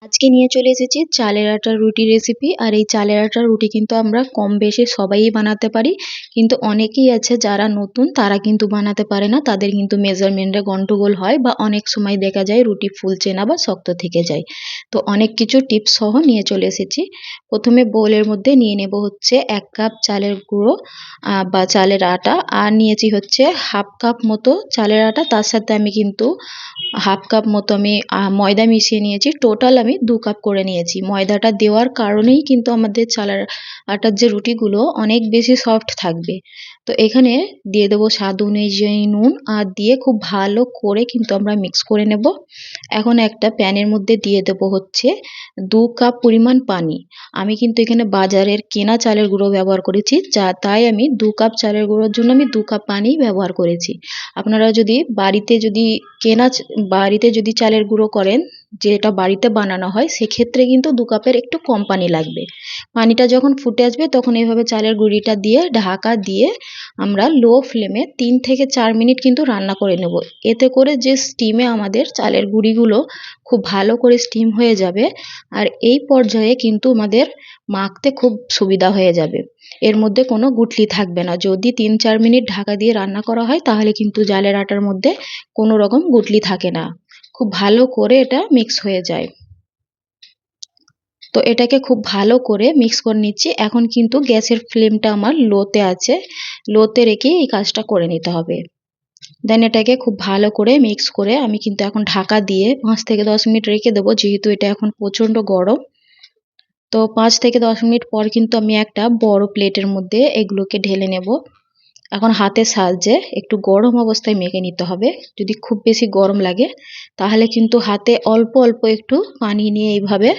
আজকে নিয়ে চলে এসেছি চালের আটার রুটি রেসিপি। আর এই চালের আটার রুটি কিন্তু আমরা কম বেশি সবাই বানাতে পারি, কিন্তু অনেকেই আছে যারা নতুন, তারা কিন্তু বানাতে পারে না। তাদের কিন্তু মেজারমেন্টে গন্ডগোল হয় বা অনেক সময় দেখা যায় রুটি ফুলছে না বা শক্ত থেকে যায়। তো অনেক কিছু টিপস সহ নিয়ে চলে এসেছি। প্রথমে বোলের মধ্যে নিয়ে নেব হচ্ছে 1 কাপ চালের গুঁড়ো বা চালের আটা, আর নিয়েছি হচ্ছে হাফ কাপ মতো চালের আটা। তার সাথে আমি কিন্তু হাফ কাপ মতো আমি ময়দা মিশিয়ে নিয়েছি। টোটাল আমি 2 কাপ করে নিয়েছি। ময়দাটা দেওয়ার কারণেই কিন্তু আমাদের চালের আটার যে রুটিগুলো অনেক বেশি সফট থাকবে। তো এখানে দিয়ে দেবো স্বাদ অনুযায়ী নুন, আর দিয়ে খুব ভালো করে কিন্তু আমরা মিক্স করে নেব। এখন একটা প্যানের মধ্যে দিয়ে দেবো হচ্ছে 2 কাপ পরিমাণ পানি। আমি কিন্তু এখানে বাজারের কেনা চালের গুঁড়ো ব্যবহার করেছি, তাই আমি 2 কাপ চালের গুঁড়োর জন্য আমি 2 কাপ পানি ব্যবহার করেছি। আপনারা যদি বাড়িতে যদি চালের গুঁড়ো করেন, যেটা বাড়িতে বানানো হয়, সেক্ষেত্রে কিন্তু 2 কাপের একটু কম পানি লাগবে। পানিটা যখন ফুটে আসবে তখন এইভাবে চালের গুঁড়িটা দিয়ে ঢাকা দিয়ে আমরা লো ফ্লেমে 3 থেকে 4 মিনিট কিন্তু রান্না করে নেব। এতে করে যে স্টিমে আমাদের চালের গুঁড়িগুলো খুব ভালো করে স্টিম হয়ে যাবে, আর এই পর্যায়ে কিন্তু আমাদের মাখতে খুব সুবিধা হয়ে যাবে। এর মধ্যে কোনো গুটলি থাকবে না। যদি 3-4 মিনিট ঢাকা দিয়ে রান্না করা হয় তাহলে কিন্তু চালের আটার মধ্যে কোনো রকম গুটলি থাকে না, খুব ভালো করে এটা মিক্স হয়ে যায়। তো এটাকে খুব ভালো করে মিক্স করে নিচ্ছি। এখন কিন্তু গ্যাসের ফ্লেমটা আমার লোতে আছে, লোতে রেখে এই কাজটা করে নিতে হবে। দেন এটাকে খুব ভালো করে মিক্স করে আমি কিন্তু এখন ঢাকা দিয়ে 5 থেকে 10 মিনিট রেখে দেবো, যেহেতু এটা এখন প্রচণ্ড গরম। তো 5 থেকে 10 মিনিট পর কিন্তু আমি একটা বড় প্লেটের মধ্যে এগুলোকে ঢেলে নেব। এখন হাতের সাহায্যে একটু গরম অবস্থায় মেখে নিতে হবে। যদি খুব বেশি গরম লাগে তাহলে কিন্তু হাতে অল্প অল্প একটু পানি নিয়ে এইভাবে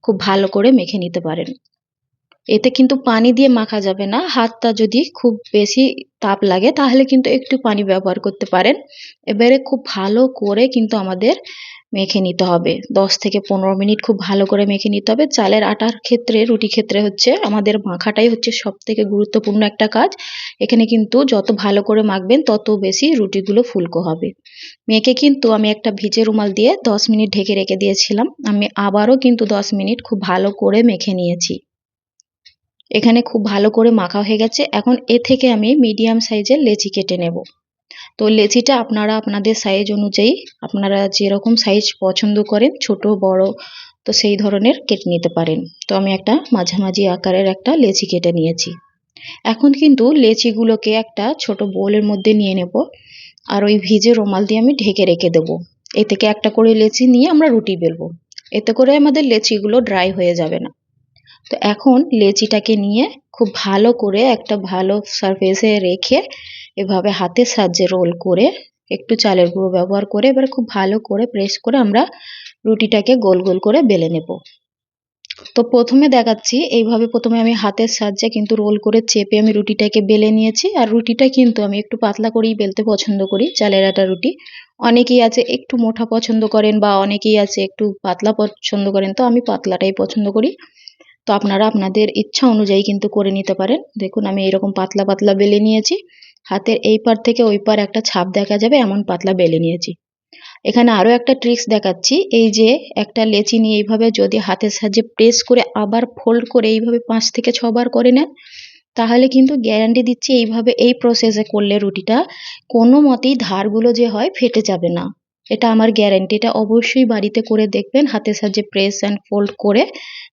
খুব ভালো করে মেখে নিতে পারেন। এতে কিন্তু পানি দিয়ে মাখা যাবে না। হাতটা যদি খুব বেশি তাপ লাগে তাহলে কিন্তু একটু পানি ব্যবহার করতে পারেন। এবারে খুব ভালো করে কিন্তু আমাদের মেখে নিতে হবে। 10 থেকে 15 মিনিট খুব ভালো করে মেখে নিতে হবে। চালের আটার ক্ষেত্রে, রুটি ক্ষেত্রে হচ্ছে আমাদের মাখাটাই হচ্ছে সবথেকে গুরুত্বপূর্ণ একটা কাজ। এখানে কিন্তু যত ভালো করে মাখবেন তত বেশি রুটিগুলো ফুলকো হবে। মেখে কিন্তু আমি একটা ভিজে রুমাল দিয়ে 10 মিনিট ঢেকে রেখে দিয়েছিলাম। আমি আবারও কিন্তু 10 মিনিট খুব ভালো করে মেখে নিয়েছি। এখানে খুব ভালো করে মাখা হয়ে গেছে। এখন এ থেকে আমি মিডিয়াম সাইজের লেচি কেটে নেব। তো লেচিটা আপনারা আপনাদের সাইজ অনুযায়ী, আপনারা যেরকম সাইজ পছন্দ করেন, ছোট বড়, তো সেই ধরনের কেটে নিতে পারেন। তো আমি একটা মাঝামাঝি আকারের একটা লেচি কেটে নিয়েছি। এখন কিন্তু লেচিগুলোকে একটা ছোট বোলের মধ্যে নিয়ে নেব, আর ওই ভিজে রুমাল দিয়ে আমি ঢেকে রেখে দেবো। এ থেকে একটা করে লেচি নিয়ে আমরা রুটি বেলবো। এতে করে আমাদের লেচিগুলো ড্রাই হয়ে যাবে না। তো এখন লেচিটাকে নিয়ে খুব ভালো করে একটা ভালো সারফেসে রেখে এভাবে হাতের সাহায্যে রোল করে, একটু চালের গুঁড়ো ব্যবহার করে এবার খুব ভালো করে প্রেস করে আমরা রুটিটাকে গোল গোল করে বেলে নেব। তো প্রথমে দেখাচ্ছি এইভাবে, প্রথমে আমি হাতের সাহায্যে কিন্তু রোল করে চেপে আমি রুটিটাকে বেলে নিয়েছি। আর রুটিটা কিন্তু আমি একটু পাতলা করেই বেলতে পছন্দ করি, চালের আটা রুটি। অনেকেই আছে একটু মোটা পছন্দ করেন, বা অনেকেই আছে একটু পাতলা পছন্দ করেন, তো আমি পাতলাটাই পছন্দ করি। তো আপনারা আপনাদের ইচ্ছা অনুযায়ী কিন্তু করে নিতে পারেন। দেখুন আমি এরকম পাতলা পাতলা বেলে নিয়েছি। হাতের এই পার থেকে ওই পার একটা ছাপ দেখা যাবে এমন পাতলা বেলে নিয়েছি। এখানে আরো একটা ট্রিক্স দেখাচ্ছি। এই যে একটা লেচি নিয়ে এইভাবে যদি হাতের সাহায্যে প্রেস করে আবার ফোল্ড করে এইভাবে 5 থেকে 6 বার করে নেন, তাহলে কিন্তু গ্যারান্টি দিচ্ছি এইভাবে এই প্রসেসে করলে রুটিটা কোনো মতেই ধারগুলো যে হয় ফেটে যাবে না। এটা আমার গ্যারান্টি। এটা অবশ্যই বাড়িতে করে দেখবেন হাতের সাহায্যে প্রেস অ্যান্ড ফোল্ড করে,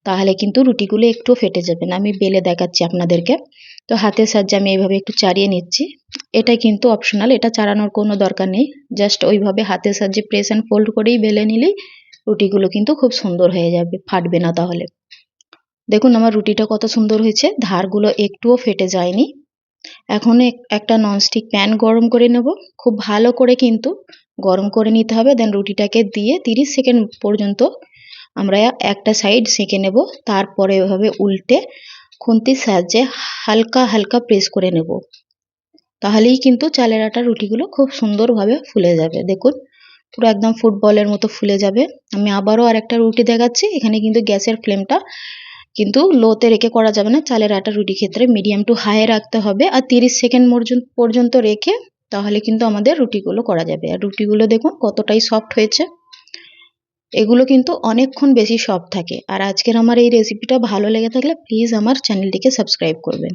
তাহলে কিন্তু রুটিগুলো একটু ফেটে যাবে না। আমি বেলে দেখাচ্ছি আপনাদেরকে। তো হাতের সাহায্যে আমি এইভাবে একটু চাড়িয়ে নিচ্ছি। এটা কিন্তু অপশনাল, এটা চাড়ানোর কোনো দরকার নেই। জাস্ট ওইভাবে হাতের সাহায্যে প্রেস অ্যান্ড ফোল্ড করেই বেলে নিলেই রুটিগুলো কিন্তু খুব সুন্দর হয়ে যাবে, ফাটবে না তাহলে। দেখুন আমার রুটিটা কত সুন্দর হয়েছে, ধারগুলো একটুও ফেটে যায়নি। এখন একটা ননস্টিক প্যান গরম করে নেব। খুব ভালো করে কিন্তু গরম করে নিতে হবে। দেন রুটিটাকে দিয়ে 30 সেকেন্ড পর্যন্ত আমরা একটা সাইড সেঁকে নেব। তারপরে এভাবে উল্টে খুন্তির সাহায্যে হালকা হালকা প্রেস করে নেব। তাহলেই কিন্তু চালের আটার রুটিগুলো খুব সুন্দরভাবে ফুলে যাবে। দেখুন পুরো একদম ফুটবলের মতো ফুলে যাবে। আমি আবারও আরেকটা রুটি দেখাচ্ছি। এখানে কিন্তু গ্যাসের ফ্লেমটা কিন্তু লোতে রেখে করা যাবে না। চালের আটা রুটি ক্ষেত্রে মিডিয়াম টু হাই রাখতে হবে, আর 30 সেকেন্ড পর্যন্ত রেখে তাহলে কিন্তু আমাদের রুটিগুলো করা যাবে। আর রুটিগুলো দেখুন কতটাই সফট হয়েছে। এগুলো কিন্তু অনেকক্ষণ বেশি সফট থাকে। আর আজকের আমার এই রেসিপিটা ভালো লেগে থাকলে প্লিজ আমার চ্যানেলটিকে সাবস্ক্রাইব করবেন।